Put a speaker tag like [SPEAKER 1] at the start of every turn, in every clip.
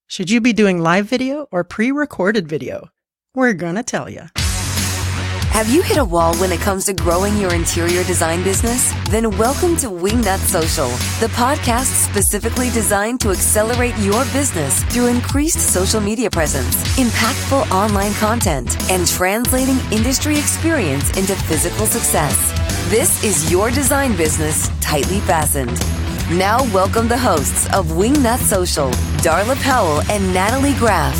[SPEAKER 1] Should you be doing live video or pre-recorded video? We're gonna tell you.
[SPEAKER 2] Have you hit a wall when it comes to growing your interior design business? Then welcome to Wingnut Social, the podcast specifically designed to accelerate your business through increased social media presence, impactful online content, and translating industry experience into physical success. This is your design business tightly fastened. Now welcome the hosts of Wingnut Social, Darla Powell and Natalie Graff.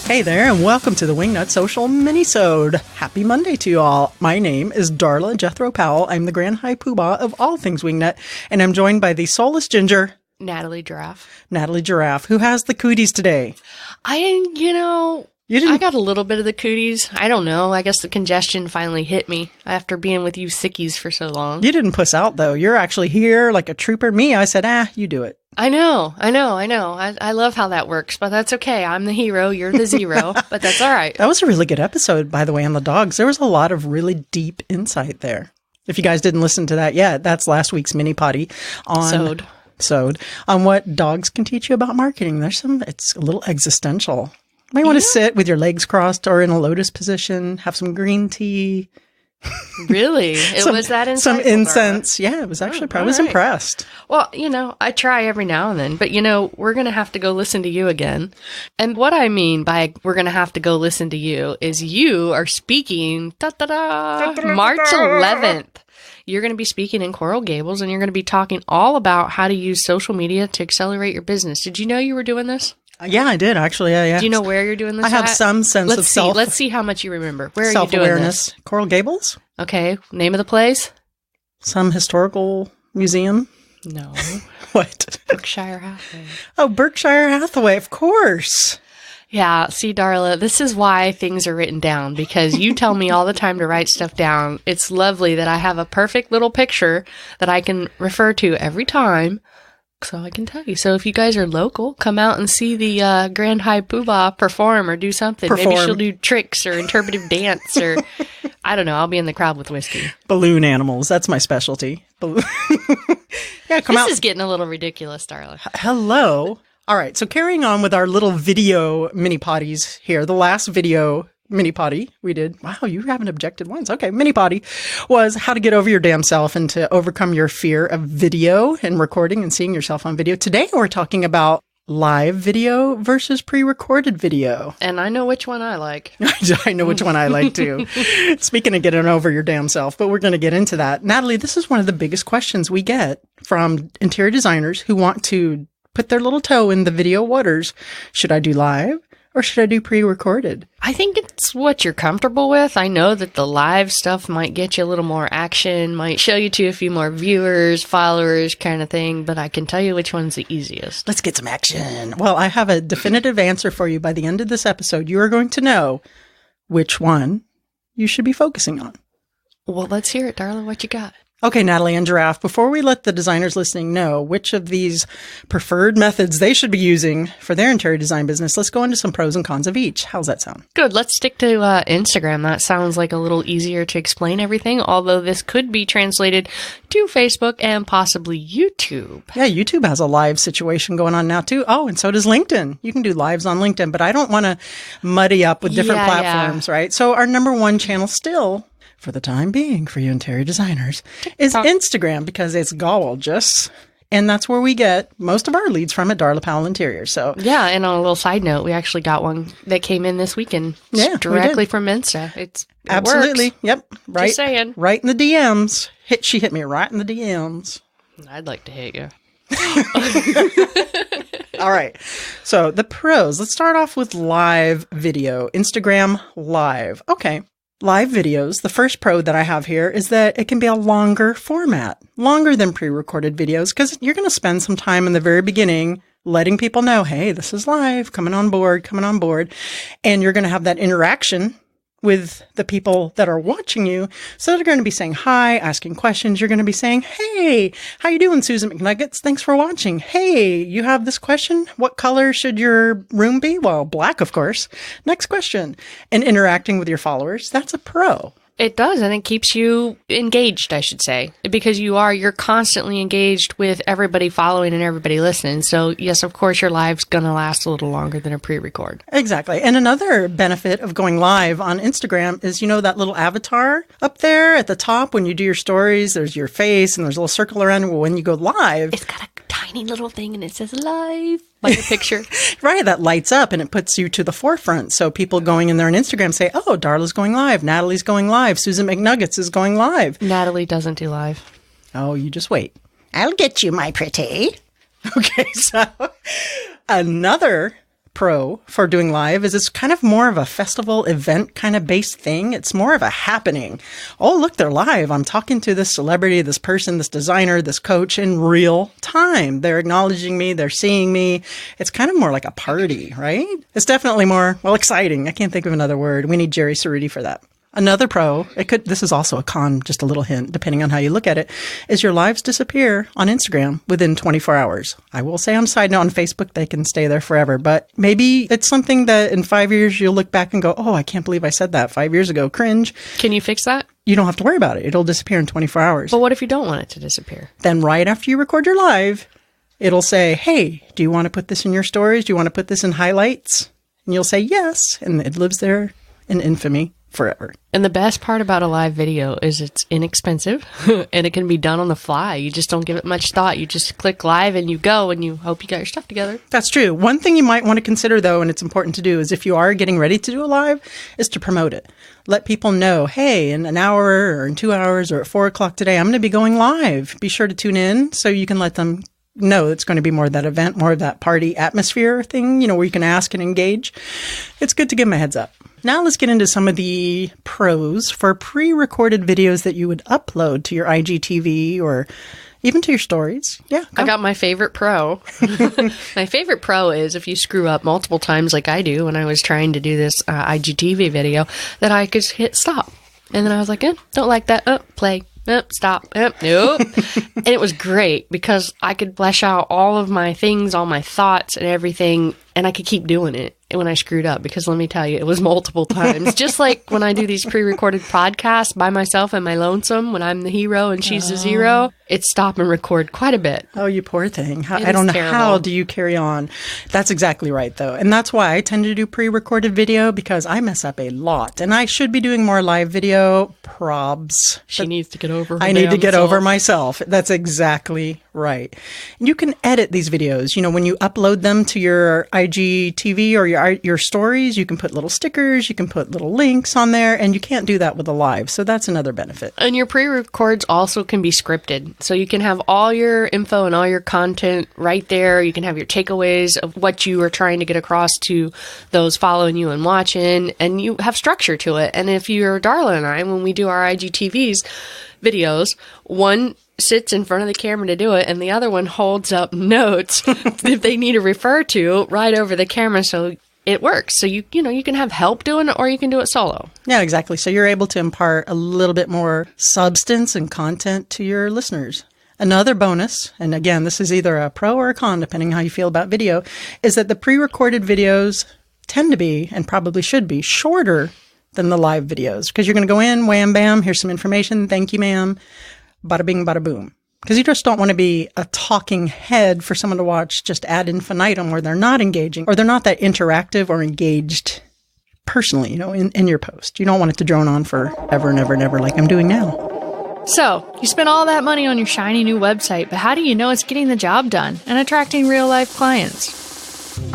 [SPEAKER 1] Hey there, and welcome to the Wingnut Social Minisode. Happy Monday to you all. My name is Darla Jethro Powell. I'm the Grand High Poobah of all things Wingnut, and I'm joined by the soulless ginger,
[SPEAKER 3] Natalie Giraffe.
[SPEAKER 1] Natalie Giraffe, who has the cooties today.
[SPEAKER 3] I got a little bit of the cooties. I don't know. I guess the congestion finally hit me after being with you sickies for so long.
[SPEAKER 1] You didn't puss out, though. You're actually here like a trooper. Me, I said, you do it.
[SPEAKER 3] I know. I love how that works, but that's okay. I'm the hero. You're the zero, but that's all right.
[SPEAKER 1] That was a really good episode, by the way, on the dogs. There was a lot of really deep insight there. If you guys didn't listen to that yet, that's last week's mini potty on what dogs can teach you about marketing. It's a little existential. You might want to sit with your legs crossed or in a lotus position, have some green tea.
[SPEAKER 3] Really? Was that insightful?
[SPEAKER 1] Some incense. Yeah, it was actually, I was impressed.
[SPEAKER 3] Well, I try every now and then, but we're going to have to go listen to you again. And what I mean by we're going to have to go listen to you is you are speaking March 11th. You're going to be speaking in Coral Gables, and you're going to be talking all about how to use social media to accelerate your business. Did you know you were doing this?
[SPEAKER 1] Yeah, I did actually. Yeah.
[SPEAKER 3] Do you know where you're doing this?
[SPEAKER 1] I have some sense of self.
[SPEAKER 3] Let's see how much you remember. Where are you doing
[SPEAKER 1] self-awareness.
[SPEAKER 3] this?
[SPEAKER 1] Coral Gables.
[SPEAKER 3] Okay. Name of the place?
[SPEAKER 1] Some historical museum.
[SPEAKER 3] No.
[SPEAKER 1] What?
[SPEAKER 3] Berkshire Hathaway.
[SPEAKER 1] Oh, Berkshire Hathaway, of course.
[SPEAKER 3] Yeah. See, Darla, this is why things are written down, because you tell me all the time to write stuff down. It's lovely that I have a perfect little picture that I can refer to every time. So I can tell you. So if you guys are local, come out and see the Grand High Poobah perform or do something. Maybe she'll do tricks or interpretive dance or I don't know. I'll be in the crowd with whiskey.
[SPEAKER 1] Balloon animals. That's my specialty. Yeah, come out.
[SPEAKER 3] This is getting a little ridiculous, Darla.
[SPEAKER 1] Hello. All right. So carrying on with our little video mini potties here. The last video mini potty we did. Wow, you haven't objected once. Okay, mini potty was how to get over your damn self and to overcome your fear of video and recording and seeing yourself on video. Today we're talking about live video versus pre-recorded video.
[SPEAKER 3] And I know which one I like.
[SPEAKER 1] I know which one I like too. Speaking of getting over your damn self, but we're going to get into that. Natalie, this is one of the biggest questions we get from interior designers who want to put their little toe in the video waters. Should I do live? Or should I do pre-recorded?
[SPEAKER 3] I think it's what you're comfortable with. I know that the live stuff might get you a little more action, might show you to a few more viewers, followers, kind of thing, but I can tell you which one's the easiest.
[SPEAKER 1] Let's get some action. Well, I have a definitive answer for you. By the end of this episode, you are going to know which one you should be focusing on.
[SPEAKER 3] Well, let's hear it, Darla. What you got?
[SPEAKER 1] Okay, Natalie and Giraffe, before we let the designers listening know which of these preferred methods they should be using for their interior design business, let's go into some pros and cons of each. How's that sound?
[SPEAKER 3] Good. Let's stick to Instagram. That sounds like a little easier to explain everything, although this could be translated to Facebook and possibly YouTube.
[SPEAKER 1] Yeah, YouTube has a live situation going on now too. Oh, and so does LinkedIn. You can do lives on LinkedIn, but I don't want to muddy up with different platforms, right? So our number one channel still, for the time being, for you interior designers, is Instagram because it's gorgeous. And that's where we get most of our leads from at Darla Powell Interior. So
[SPEAKER 3] yeah, and on a little side note, we actually got one that came in this weekend directly from Insta. It
[SPEAKER 1] absolutely
[SPEAKER 3] works.
[SPEAKER 1] Yep. Right.
[SPEAKER 3] Just saying.
[SPEAKER 1] Right in the DMs. She hit me right in the DMs.
[SPEAKER 3] I'd like to hit you.
[SPEAKER 1] All right. So the pros. Let's start off with live video. Instagram Live. Okay. Live videos, the first pro that I have here is that it can be a longer format, longer than pre-recorded videos, because you're going to spend some time in the very beginning letting people know, hey, this is live, coming on board. And you're going to have that interaction with the people that are watching you. So they're going to be saying hi, asking questions. You're going to be saying, hey, how you doing, Susan McNuggets? Thanks for watching. Hey, you have this question. What color should your room be? Well, black, of course. Next question. And interacting with your followers. That's a pro.
[SPEAKER 3] It does, and it keeps you engaged, I should say, because you're constantly engaged with everybody following and everybody listening. So yes, of course, your live's going to last a little longer than a pre-record.
[SPEAKER 1] Exactly. And another benefit of going live on Instagram is, that little avatar up there at the top when you do your stories, there's your face and there's a little circle around it. When you go live,
[SPEAKER 3] it's got a tiny little thing and it says live by the picture.
[SPEAKER 1] Right. That lights up and it puts you to the forefront. So people going in there on Instagram say, oh, Darla's going live. Natalie's going live. Susan McNuggets is going live.
[SPEAKER 3] Natalie doesn't do live.
[SPEAKER 1] Oh, you just wait. I'll get you, my pretty. Okay. So another pro for doing live is it's kind of more of a festival event kind of based thing. It's more of a happening. Oh, look, they're live. I'm talking to this celebrity, this person, this designer, this coach in real time. They're acknowledging me. They're seeing me. It's kind of more like a party, right? It's definitely more, exciting. I can't think of another word. We need Jerry Cerruti for that. Another pro, this is also a con, just a little hint, depending on how you look at it, is your lives disappear on Instagram within 24 hours. I will say on a side note, on Facebook, they can stay there forever, but maybe it's something that in 5 years you'll look back and go, oh, I can't believe I said that 5 years ago. Cringe.
[SPEAKER 3] Can you fix that?
[SPEAKER 1] You don't have to worry about it. It'll disappear in 24 hours.
[SPEAKER 3] But what if you don't want it to disappear?
[SPEAKER 1] Then right after you record your live, it'll say, hey, do you want to put this in your stories? Do you want to put this in highlights? And you'll say yes, and it lives there in infamy forever.
[SPEAKER 3] And the best part about a live video is it's inexpensive and it can be done on the fly. You just don't give it much thought. You just click live and you go and you hope you got your stuff together.
[SPEAKER 1] That's true. One thing you might want to consider, though, and it's important to do, is if you are getting ready to do a live, is to promote it. Let people know, hey, in an hour or in 2 hours or at 4 o'clock today, I'm going to be going live. Be sure to tune in so you can let them know it's going to be more of that event, more of that party atmosphere thing, where you can ask and engage. It's good to give them a heads up. Now let's get into some of the pros for pre-recorded videos that you would upload to your IGTV or even to your stories. Yeah.
[SPEAKER 3] I got my favorite pro. My favorite pro is if you screw up multiple times like I do when I was trying to do this IGTV video, that I could hit stop. And then I was like, don't like that. Play. Stop. Nope. And it was great because I could flesh out all of my things, all my thoughts and everything, and I could keep doing it when I screwed up, because let me tell you, it was multiple times. Just like when I do these pre-recorded podcasts by myself and my lonesome, when I'm the hero and she's the zero, it's stop and record quite a bit.
[SPEAKER 1] Oh, you poor thing. I don't know. Terrible. How do you carry on? That's exactly right, though. And that's why I tend to do pre-recorded video, because I mess up a lot. And I should be doing more live video. Probs.
[SPEAKER 3] She needs to get over her
[SPEAKER 1] I need to get over myself. That's exactly right. And you can edit these videos. When you upload them to your IGTV or your stories, you can put little stickers, you can put little links on there, and you can't do that with a live. So that's another benefit.
[SPEAKER 3] And your pre-records also can be scripted. So you can have all your info and all your content right there. You can have your takeaways of what you are trying to get across to those following you and watching, and you have structure to it. And if you're Darla and I, when we do our IGTVs videos, one sits in front of the camera to do it, and the other one holds up notes if they need to refer to right over the camera, so it works. So you can have help doing it, or you can do it solo.
[SPEAKER 1] Yeah, exactly. So you're able to impart a little bit more substance and content to your listeners. Another bonus, and again, this is either a pro or a con, depending how you feel about video, is that the pre-recorded videos tend to be, and probably should be, shorter than the live videos, because you're going to go in, wham, bam, here's some information, thank you, ma'am, bada bing, bada boom. Because you just don't want to be a talking head for someone to watch just ad infinitum, where they're not engaging, or they're not that interactive or engaged personally, in your post. You don't want it to drone on for ever and ever and ever like I'm doing now.
[SPEAKER 4] So, you spent all that money on your shiny new website, but how do you know it's getting the job done and attracting real-life clients?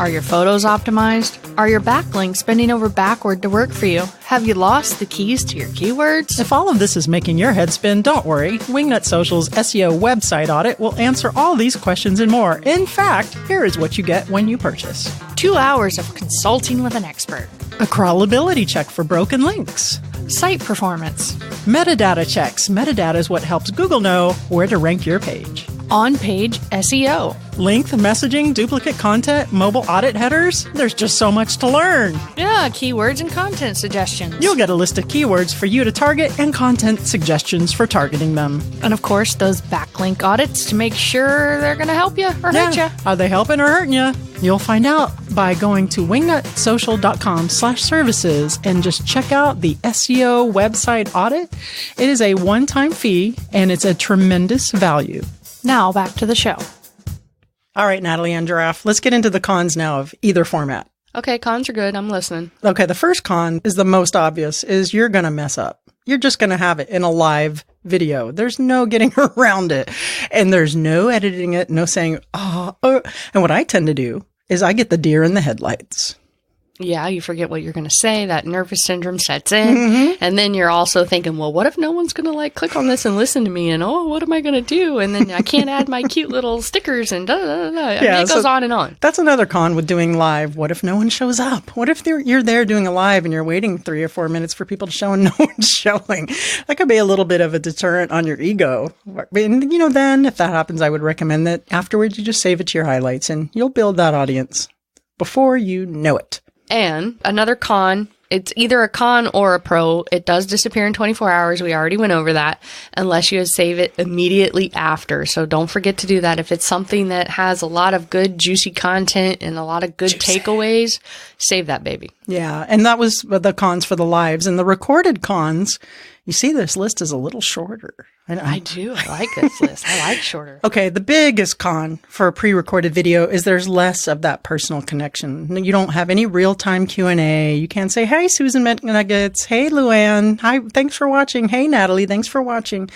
[SPEAKER 4] Are your photos optimized? Are your backlinks bending over backward to work for you? Have you lost the keys to your keywords?
[SPEAKER 1] If all of this is making your head spin, don't worry. Wingnut Social's SEO website audit will answer all these questions and more. In fact, here is what you get when you purchase.
[SPEAKER 4] 2 hours of consulting with an expert.
[SPEAKER 1] A crawlability check for broken links.
[SPEAKER 4] Site performance.
[SPEAKER 1] Metadata checks. Metadata is what helps Google know where to rank your page.
[SPEAKER 4] On-page SEO.
[SPEAKER 1] Length messaging, duplicate content, mobile audit headers. There's just so much to learn.
[SPEAKER 4] Yeah, keywords and content suggestions.
[SPEAKER 1] You'll get a list of keywords for you to target and content suggestions for targeting them.
[SPEAKER 4] And of course, those backlink audits to make sure they're going to help you or hurt you.
[SPEAKER 1] Are they helping or hurting you? You'll find out by going to wingnutsocial.com/services and just check out the SEO website audit. It is a one-time fee and it's a tremendous value.
[SPEAKER 4] Now back to the show.
[SPEAKER 1] All right, Natalie and Giraffe, let's get into the cons now of either format.
[SPEAKER 3] Okay, cons are good. I'm listening.
[SPEAKER 1] Okay, the first con is the most obvious, is you're going to mess up. You're just going to have it in a live video. There's no getting around it. And there's no editing it, no saying, oh. And what I tend to do is I get the deer in the headlights.
[SPEAKER 3] Yeah, you forget what you're going to say. That nervous syndrome sets in. And then you're also thinking, well, what if no one's going to click on this and listen to me? And what am I going to do? And then I can't add my cute little stickers and da da da. I mean, it goes on and on.
[SPEAKER 1] That's another con with doing live. What if no one shows up? What if you're there doing a live and you're waiting 3 or 4 minutes for people to show and no one's showing? That could be a little bit of a deterrent on your ego. And, then if that happens, I would recommend that afterwards you just save it to your highlights and you'll build that audience before you know it.
[SPEAKER 3] And another con, it's either a con or a pro. It does disappear in 24 hours. We already went over that, unless you save it immediately after. So don't forget to do that. If it's something that has a lot of good, juicy content and a lot of good takeaways, save that baby.
[SPEAKER 1] Yeah. And that was the cons for the lives. And the recorded cons, you see this list is a little shorter.
[SPEAKER 3] I do. I like this list. I like shorter.
[SPEAKER 1] Okay. The biggest con for a pre-recorded video is there's less of that personal connection. You don't have any real-time Q&A. You can't say, hey, Susan McNuggets. Hey, Luann. Hi. Thanks for watching. Hey, Natalie. Thanks for watching.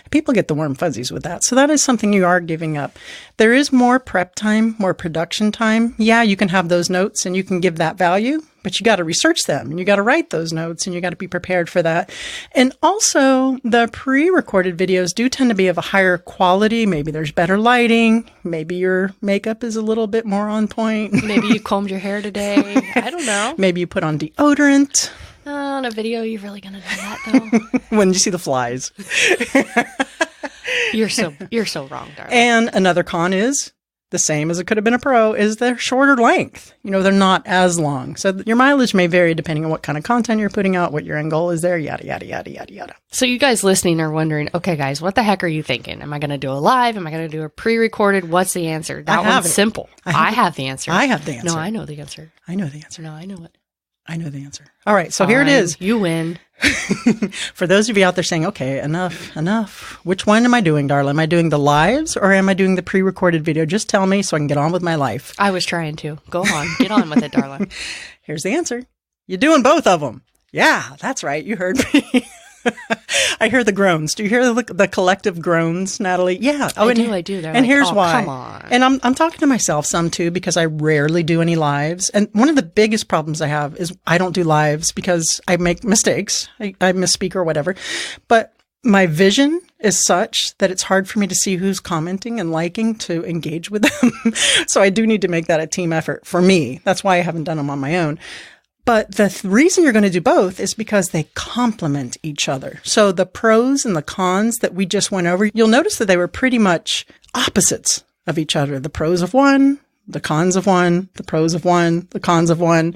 [SPEAKER 1] People get the warm fuzzies with that. So that is something you are giving up. There is more prep time, more production time. Yeah, you can have those notes and you can give that value. But you got to research them and you got to write those notes and you got to be prepared for that. And also the pre-recorded videos do tend to be of a higher quality. Maybe there's better lighting. Maybe your makeup is a little bit more on point.
[SPEAKER 3] Maybe you combed your hair today. I don't know.
[SPEAKER 1] Maybe you put on deodorant.
[SPEAKER 3] On a video, you're really going to do that though?
[SPEAKER 1] When you see the flies.
[SPEAKER 3] You're so wrong, Darla.
[SPEAKER 1] And another con is the same as it could have been a pro, is they're shorter length. They're not as long. So your mileage may vary depending on what kind of content you're putting out, what your end goal is there, yada, yada, yada, yada, yada.
[SPEAKER 3] So you guys listening are wondering, okay, guys, what the heck are you thinking? Am I going to do a live? Am I going to do a pre-recorded? What's the answer? That one's simple. I have the answer.
[SPEAKER 1] I have the answer.
[SPEAKER 3] No, I know the answer.
[SPEAKER 1] I know the answer.
[SPEAKER 3] No, I know it.
[SPEAKER 1] I know the answer. All right. So here it is.
[SPEAKER 3] You win.
[SPEAKER 1] For those of you out there saying, okay, enough. Which one am I doing, Darla? Am I doing the lives or am I doing the pre-recorded video? Just tell me so I can get on with my life.
[SPEAKER 3] I was trying to. Go on. Get on with it, Darla.
[SPEAKER 1] Here's the answer. You're doing both of them. Yeah, that's right. You heard me. I hear the groans. Do you hear the collective groans, Natalie? Yeah.
[SPEAKER 3] I do. They're
[SPEAKER 1] and here's
[SPEAKER 3] oh,
[SPEAKER 1] why.
[SPEAKER 3] Come on.
[SPEAKER 1] And I'm talking to myself some too, because I rarely do any lives. And one of the biggest problems I have is I don't do lives because I make mistakes. I misspeak or whatever. But my vision is such that it's hard for me to see who's commenting and liking to engage with them. So I do need to make that a team effort for me. That's why I haven't done them on my own. But the reason you're going to do both is because they complement each other. So the pros and the cons that we just went over, you'll notice that they were pretty much opposites of each other. The pros of one, the cons of one, the pros of one, the cons of one.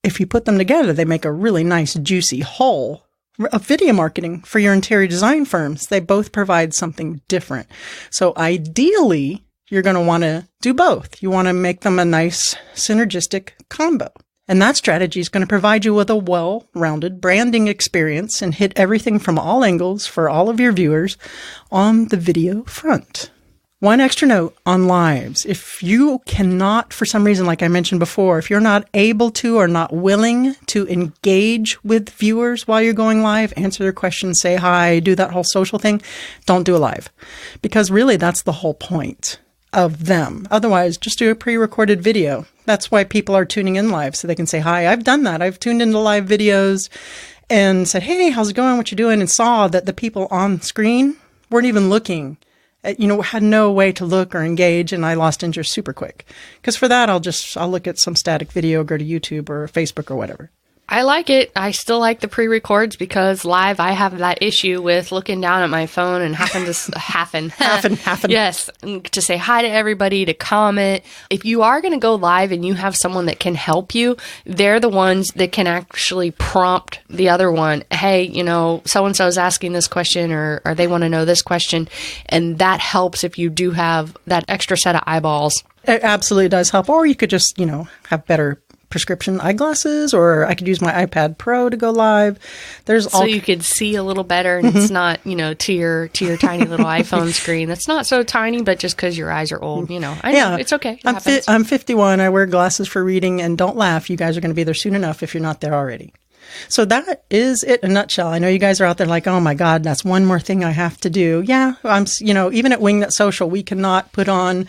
[SPEAKER 1] If you put them together, they make a really nice, juicy whole of video marketing for your interior design firms. They both provide something different. So ideally, you're going to want to do both. You want to make them a nice synergistic combo. And that strategy is going to provide you with a well-rounded branding experience and hit everything from all angles for all of your viewers on the video front. One extra note on lives. If you cannot, for some reason, like I mentioned before, if you're not able to or not willing to engage with viewers while you're going live, answer their questions, say hi, do that whole social thing, don't do a live. Because really, that's the whole point of them. Otherwise, just do a pre-recorded video. That's why people are tuning in live, so they can say, hi, I've done that. I've tuned into live videos and said, hey, how's it going? What you doing? And saw that the people on screen weren't even looking, had no way to look or engage. And I lost interest super quick. Because for that, I'll look at some static video, go to YouTube or Facebook or whatever.
[SPEAKER 3] I like it. I still like the pre-records because live I have that issue with looking down at my phone and having to happen. Yes, to say hi to everybody, to comment. If you are going to go live and you have someone that can help you, they're the ones that can actually prompt the other one. Hey, so-and-so is asking this question or they want to know this question. And that helps if you do have that extra set of eyeballs.
[SPEAKER 1] It absolutely does help. Or you could just, have better prescription eyeglasses, or I could use my iPad Pro to go live.
[SPEAKER 3] So you could see a little better, and it's not, to your tiny little iPhone screen. That's not so tiny, but just because your eyes are old, I know, it's okay.
[SPEAKER 1] I'm 51. I wear glasses for reading, and don't laugh. You guys are going to be there soon enough if you're not there already. So that is it in a nutshell. I know you guys are out there like, oh my God, that's one more thing I have to do. Yeah, even at Wingnut Social, we cannot put on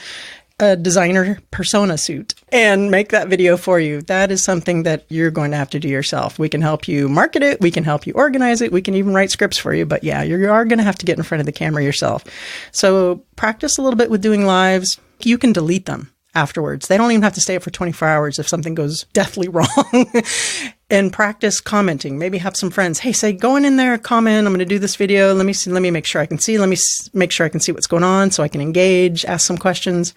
[SPEAKER 1] a designer persona suit and make that video for you. That is something that you're going to have to do yourself. We can help you market it. We can help you organize it. We can even write scripts for you. But yeah, you are going to have to get in front of the camera yourself. So practice a little bit with doing lives. You can delete them afterwards. They don't even have to stay up for 24 hours if something goes deathly wrong. And practice commenting. Maybe have some friends. Hey, say, go in there, comment. I'm going to do this video. Let me see. Let me make sure I can see. Let me make sure I can see what's going on so I can engage, ask some questions.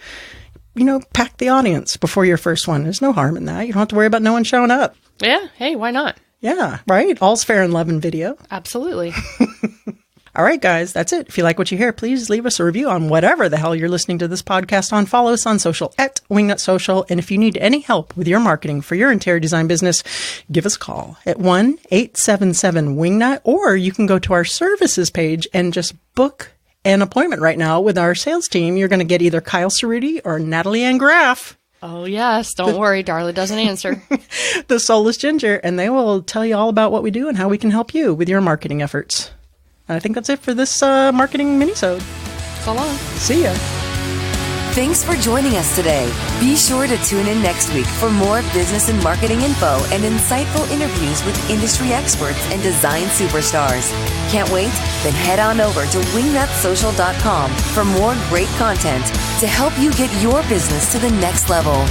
[SPEAKER 1] Pack the audience before your first one. There's no harm in that. You don't have to worry about no one showing up.
[SPEAKER 3] Yeah. Hey, why not?
[SPEAKER 1] Yeah, right? All's fair in love and video.
[SPEAKER 3] Absolutely.
[SPEAKER 1] All right, guys, that's it. If you like what you hear, please leave us a review on whatever the hell you're listening to this podcast on. Follow us on social at Wingnut Social. And if you need any help with your marketing for your interior design business, give us a call at 1-877-WINGNUT, or you can go to our services page and just book an appointment right now with our sales team. You're going to get either Kyle Cerruti or Natalie Ann Graff.
[SPEAKER 3] Oh, yes. Don't worry. Darla doesn't answer.
[SPEAKER 1] The Soulless Ginger, and they will tell you all about what we do and how we can help you with your marketing efforts. I think that's it for this marketing mini-sode.
[SPEAKER 3] So long.
[SPEAKER 1] See ya.
[SPEAKER 2] Thanks for joining us today. Be sure to tune in next week for more business and marketing info and insightful interviews with industry experts and design superstars. Can't wait? Then head on over to wingnutsocial.com for more great content to help you get your business to the next level.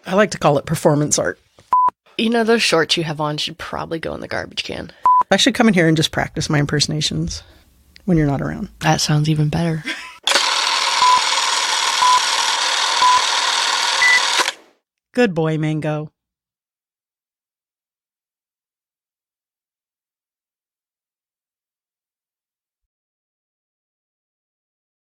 [SPEAKER 1] I like to call it performance art.
[SPEAKER 3] Those shorts you have on should probably go in the garbage can.
[SPEAKER 1] I should come in here and just practice my impersonations when you're not around.
[SPEAKER 3] That sounds even better.
[SPEAKER 1] Good boy, Mango.